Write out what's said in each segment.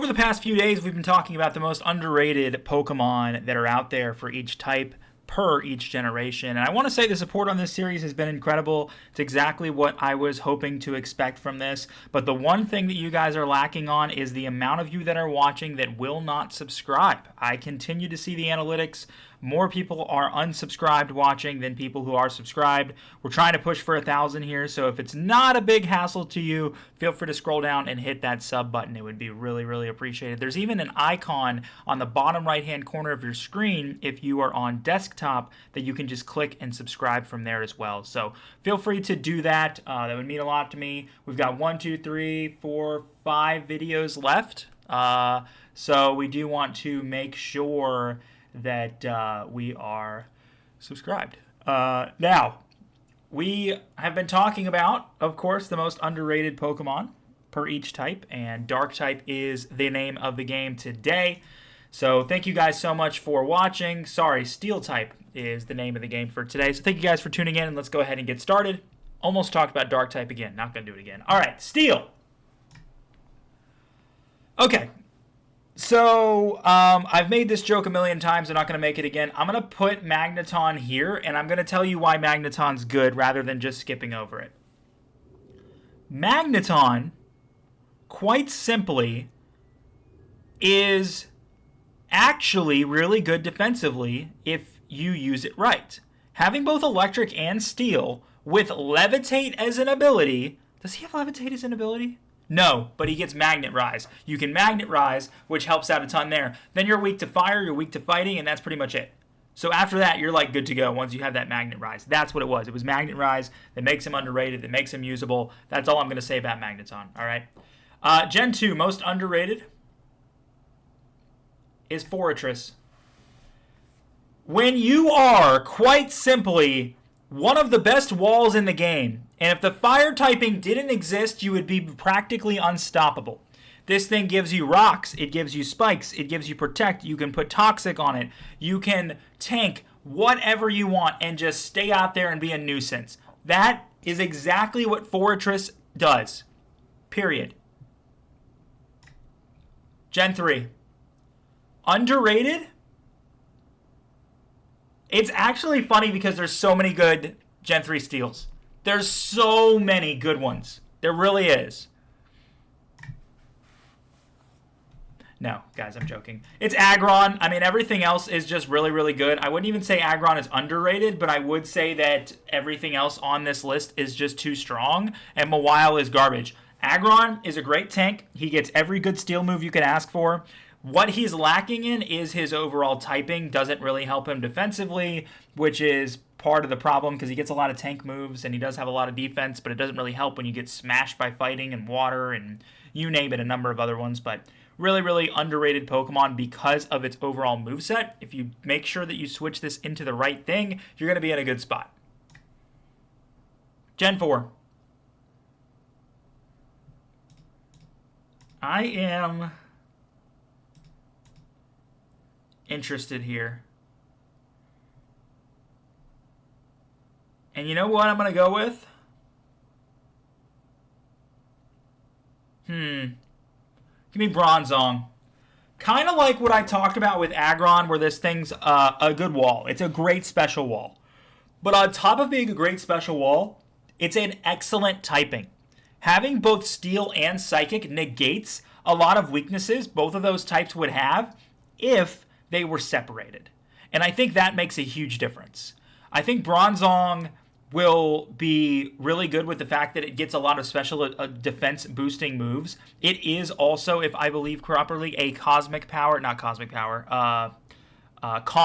Over the past few days, we've been talking about the most underrated Pokemon that are out there for each type per each generation. And I want to say the support on this series has been incredible. It's exactly what I was hoping to expect from this. But the one thing that you guys are lacking on is the amount of you that are watching that will not subscribe. I continue to see the analytics. More people are unsubscribed watching than people who are subscribed. We're trying to push for 1,000 here, so if it's not a big hassle to you, feel free to scroll down and hit that sub button. It would be really, really appreciated. There's even an icon on the bottom right-hand corner of your screen if you are on desktop that you can just click and subscribe from there as well. So feel free to do that. That would mean a lot to me. We've got 1, 2, 3, 4, 5 videos left. So we do want to make sure that we are subscribed. Now, we have been talking about, of course, the most underrated Pokemon per each type, and Dark type is the name of the game today. So thank you guys so much for watching. Sorry, Steel type is the name of the game for today. So thank you guys for tuning in, and let's go ahead and get started. Almost talked about Dark type again. Not going to do it again. All right, Steel. Okay. So, I've made this joke a million times. I'm not going to make it again. I'm going to put Magneton here, and I'm going to tell you why Magneton's good rather than just skipping over it. Magneton, quite simply, is actually really good defensively if you use it right. Having both Electric and Steel with Levitate as an ability... Does he have Levitate as an ability? No, but he gets Magnet Rise. You can Magnet Rise, which helps out a ton there. Then you're weak to fire, you're weak to fighting, and that's pretty much it. So after that, you're like good to go once you have that Magnet Rise. That's what it was. It was Magnet Rise that makes him underrated, that makes him usable. That's all I'm going to say about Magneton, all right? Gen 2, most underrated is Forretress. When you are, quite simply, one of the best walls in the game, and if the fire typing didn't exist, you would be practically unstoppable. This thing gives you rocks, it gives you spikes, it gives you protect, you can put toxic on it, you can tank whatever you want and just stay out there and be a nuisance. That is exactly what Forretress does. Period. Gen 3. Underrated? It's actually funny because there's so many good Gen 3 steals. There's so many good ones. There really is. No, guys, I'm joking. It's Aggron. I mean, everything else is just really, really good. I wouldn't even say Aggron is underrated, but I would say that everything else on this list is just too strong, and Mawile is garbage. Aggron is a great tank. He gets every good steal move you could ask for. What he's lacking in is his overall typing. Doesn't really help him defensively, which is part of the problem because he gets a lot of tank moves and he does have a lot of defense, but it doesn't really help when you get smashed by fighting and water and you name it, a number of other ones. But really, really underrated Pokemon because of its overall moveset. If you make sure that you switch this into the right thing, you're going to be in a good spot. Gen 4. I am interested here. And you know what I'm going to go with? Give me Bronzong. Kind of like what I talked about with Aggron, where this thing's a good wall. It's a great special wall. But on top of being a great special wall, it's an excellent typing. Having both Steel and Psychic negates a lot of weaknesses both of those types would have if they were separated. And I think that makes a huge difference. I think Bronzong will be really good with the fact that it gets a lot of special defense boosting moves. It is also, if I believe properly, a Calm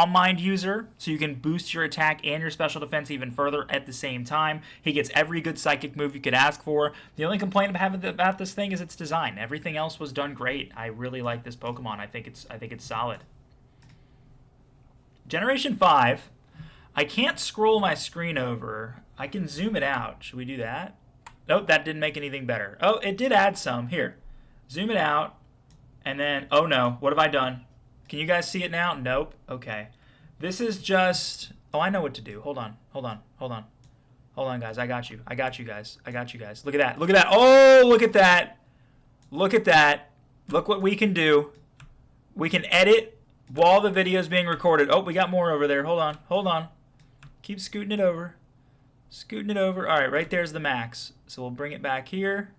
Mind user, so you can boost your attack and your special defense even further at the same time. He gets every good psychic move you could ask for. The only complaint about this thing is its design. Everything else was done great. I really like this Pokemon. I think it's solid. Generation 5. I can't scroll my screen over. I can zoom it out. Should we do that? Nope, that didn't make anything better. Oh, it did add some. Here. Zoom it out. And then, oh no, what have I done? Can you guys see it now? Nope. Okay. This is just... Oh, I know what to do. Hold on, guys. I got you. Look at that. Oh, look at that. Look at that. Look what we can do. We can edit while the video is being recorded. Oh, we got more over there. Hold on. Hold on. Keep scooting it over. Scooting it over. All right, right there's the max. So we'll bring it back here.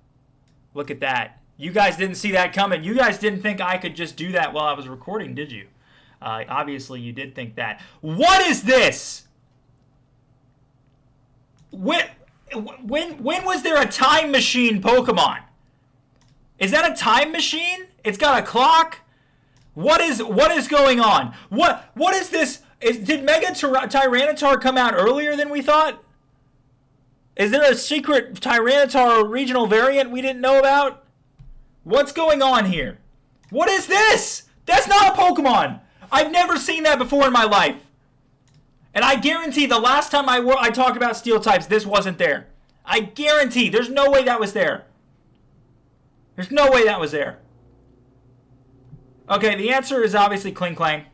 Look at that. You guys didn't see that coming. You guys didn't think I could just do that while I was recording, did you? Obviously, you did think that. What is this? When was there a time machine Pokemon? Is that a time machine? It's got a clock? What is going on? What is this? Did Mega Tyranitar come out earlier than we thought? Is there a secret Tyranitar regional variant we didn't know about? What's going on here? What is this? That's not a Pokemon. I've never seen that before in my life. And I guarantee the last time I talked about steel types, this wasn't there. I guarantee. There's no way that was there. There's no way that was there. Okay, the answer is obviously Kling Klang.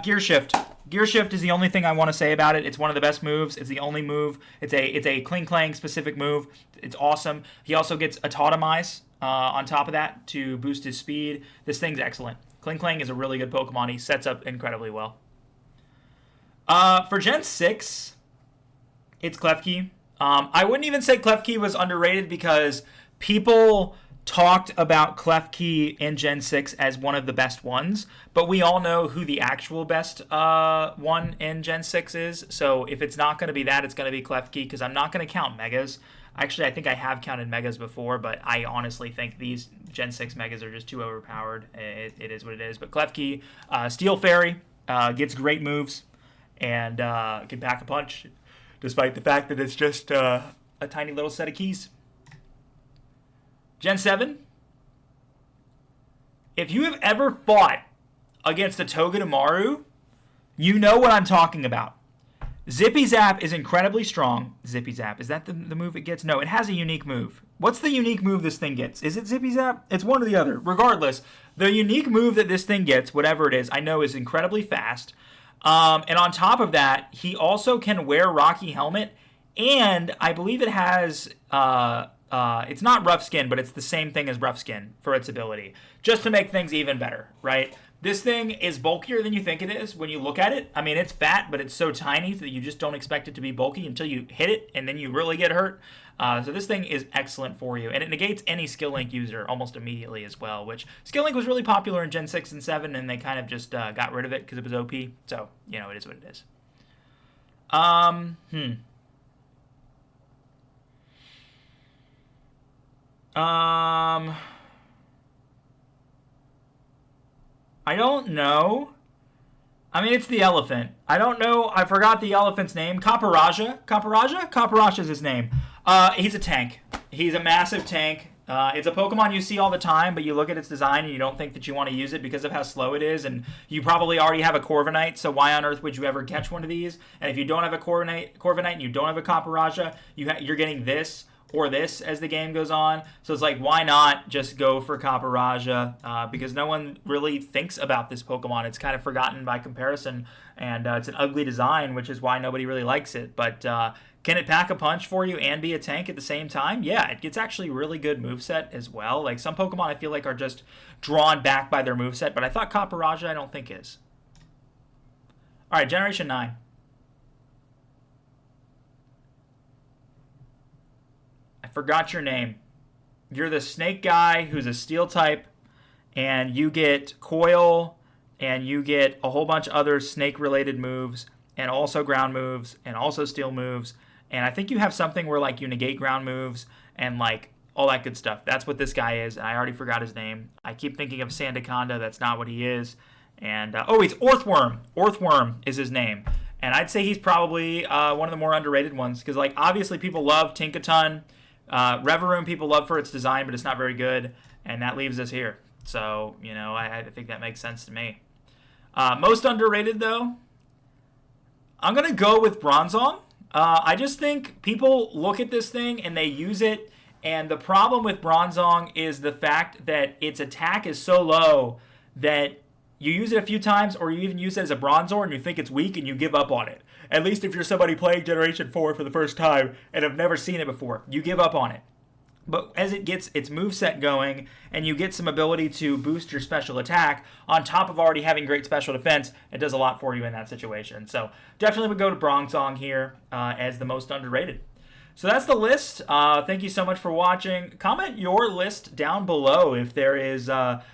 Gear Shift. Gear Shift is the only thing I want to say about it. It's one of the best moves. It's the only move. It's a Kling Klang specific move. It's awesome. He also gets Autotomize on top of that to boost his speed. This thing's excellent. Kling Klang is a really good Pokemon. He sets up incredibly well. For Gen 6, it's Klefki. I wouldn't even say Klefki was underrated because people talked about Klefki in Gen 6 as one of the best ones, but we all know who the actual best one in Gen 6 is. So if it's not going to be that, it's going to be Klefki because I'm not going to count Megas. Actually, I think I have counted Megas before, but I honestly think these Gen 6 Megas are just too overpowered. It is what it is. But Klefki, Steel Fairy, gets great moves and can pack a punch, despite the fact that it's just a tiny little set of keys. Gen 7, if you have ever fought against a Togedemaru, you know what I'm talking about. Zippy Zap is incredibly strong. Zippy Zap, is that the move it gets? No, it has a unique move. What's the unique move this thing gets? Is it Zippy Zap? It's one or the other. Regardless, the unique move that this thing gets, whatever it is, I know is incredibly fast. And on top of that, he also can wear Rocky Helmet, and I believe it has... it's not Rough Skin, but it's the same thing as Rough Skin for its ability, just to make things even better, right? This thing is bulkier than you think it is when you look at it. I mean, it's fat, but it's so tiny that you just don't expect it to be bulky until you hit it, and then you really get hurt. So this thing is excellent for you, and it negates any Skill Link user almost immediately as well, which Skill Link was really popular in Gen 6 and 7, and they kind of just got rid of it because it was OP. So, you know, it is what it is. I don't know. I mean, it's the elephant. I don't know. I forgot the elephant's name. Kaparaja? Kaparaja is his name. He's a tank. He's a massive tank. It's a Pokemon you see all the time, but you look at its design and you don't think that you want to use it because of how slow it is, and you probably already have a Corviknight, so why on earth would you ever catch one of these? And if you don't have a Corviknight and you don't have a Kaparaja, you're getting this or this as the game goes on. So it's like, why not just go for Kaparaja? Because no one really thinks about this Pokemon. It's kind of forgotten by comparison, and it's an ugly design, which is why nobody really likes it. But can it pack a punch for you and be a tank at the same time? Yeah, it gets actually really good moveset as well. Like, some Pokemon I feel like are just drawn back by their moveset, but I thought Kaparaja I don't think is. All right, Generation 9. Forgot your name. You're the snake guy who's a steel type, and you get coil, and you get a whole bunch of other snake related moves, and also ground moves, and also steel moves, and I think you have something where like you negate ground moves and like all that good stuff. That's what this guy is, and I already forgot his name. I keep thinking of Sandaconda. That's not what he is. And he's Orthworm. Orthworm is his name, and I'd say he's probably one of the more underrated ones because like obviously people love Tinkaton. Reverum people love for its design, but it's not very good, and that leaves us here. So, you know, I think that makes sense to me. Most underrated, though, I'm going to go with Bronzong. I just think people look at this thing and they use it, and the problem with Bronzong is the fact that its attack is so low that you use it a few times, or you even use it as a Bronzor and you think it's weak and you give up on it. At least if you're somebody playing Generation 4 for the first time and have never seen it before, you give up on it. But as it gets its moveset going and you get some ability to boost your special attack on top of already having great special defense, it does a lot for you in that situation. So definitely would go to Bronzong here as the most underrated. So that's the list. Thank you so much for watching. Comment your list down below if there is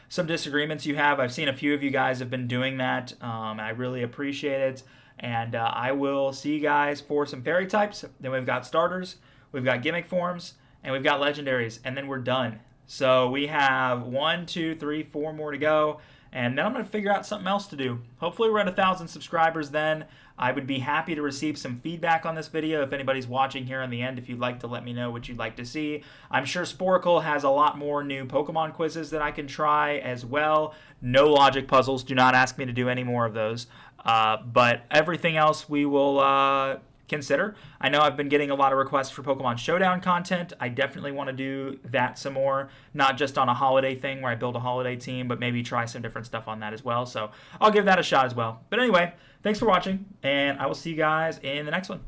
some disagreements you have. I've seen a few of you guys have been doing that. I really appreciate it. And I will see you guys for some fairy types. Then we've got starters, we've got gimmick forms, and we've got legendaries, and then we're done. So we have 1, 2, 3, 4 more to go, and then I'm going to figure out something else to do. Hopefully we're at 1,000 subscribers then. I would be happy to receive some feedback on this video if anybody's watching here on the end, if you'd like to let me know what you'd like to see. I'm sure Sporkle has a lot more new Pokemon quizzes that I can try as well. No logic puzzles. Do not ask me to do any more of those. But everything else we will consider. I know I've been getting a lot of requests for Pokemon Showdown content. I definitely want to do that some more, not just on a holiday thing where I build a holiday team, but maybe try some different stuff on that as well. So I'll give that a shot as well. But anyway, thanks for watching, and I will see you guys in the next one.